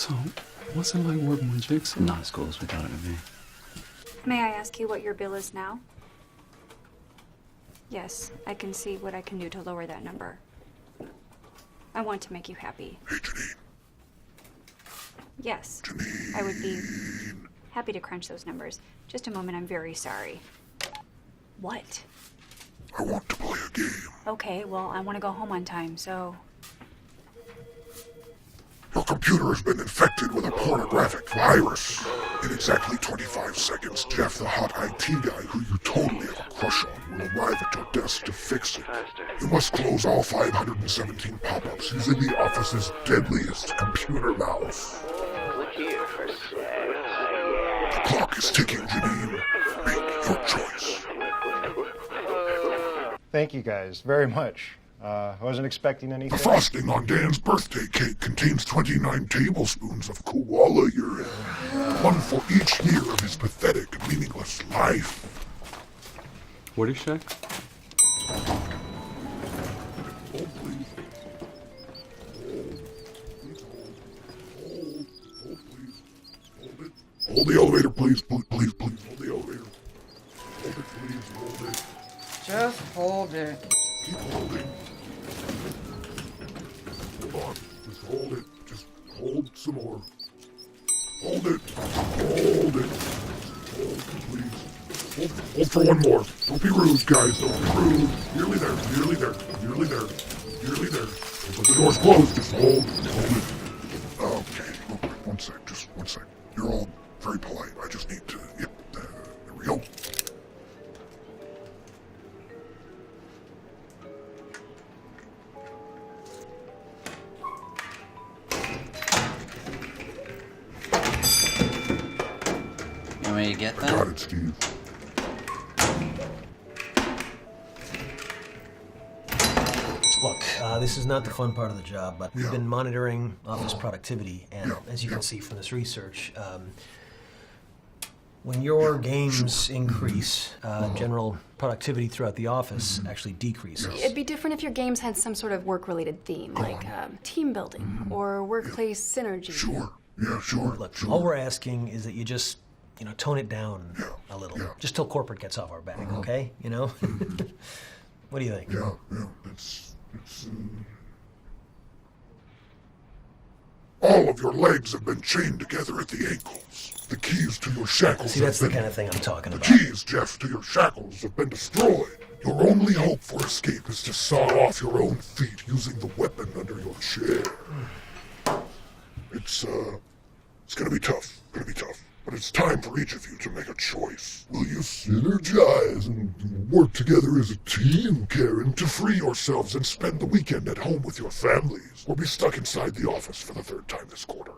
So, what's it like working with Jigsaw? Not as cool as we thought it would be. May I ask you what your bill is now? Yes, I can see what I can do to lower that number. I want to make you happy. Hey, Janine. Yes, Janine. I would be happy to crunch those numbers. Just a moment, I'm very sorry. What? I want to play a game. Okay, well, I want to go home on time, so... Your computer has been infected with a pornographic virus. In exactly 25 seconds, Jeff, the hot IT guy who you totally have a crush on, will arrive at your desk to fix it. You must close all 517 pop-ups using the office's deadliest computer mouse. The clock is ticking, Janine. Make your choice. Thank you guys very much. I wasn't expecting anything. The frosting on Dan's birthday cake contains 29 tablespoons of koala urine. One for each year of his pathetic and meaningless life. What'd he say? Oh, please. Oh, please. Hold it. Hold the elevator, please. Please. Hold the elevator. Hold it, please. Hold it. Just hold it. Keep holding. Hold on. Just hold it. Just hold some more. Hold it. Hold it. Hold, please. Hold for one more. Don't be rude, guys. Don't be rude. Nearly there. Nearly there. Nearly there. Nearly there. But the door's closed. Just hold. Hold it. Okay. Okay. One sec. Just one sec. You're all very polite. I just need to... Yep. There we go. You want me to get I got that? it, Steve. Look, this is not the fun part of the job, but we've been monitoring office productivity, and as you can see from this research, when your games increase, general productivity throughout the office actually decreases. It'd be different if your games had some sort of work-related theme, like team building or workplace synergy. Sure. Yeah, sure. Look, sure. all we're asking is that you just, tone it down a little, just till corporate gets off our back, okay? What do you think? Yeah, it's all of your legs have been chained together at the ankles. The keys to your shackles See, that's the have been... kind of thing I'm talking The about. keys, Jeff, to your shackles have been destroyed. Your only hope for escape is to saw off your own feet using the weapon under your chair. It's gonna be tough. But it's time for each of you to make a choice. Will you synergize and work together as a team, Karen, to free yourselves and spend the weekend at home with your families, or be stuck inside the office for the third time this quarter?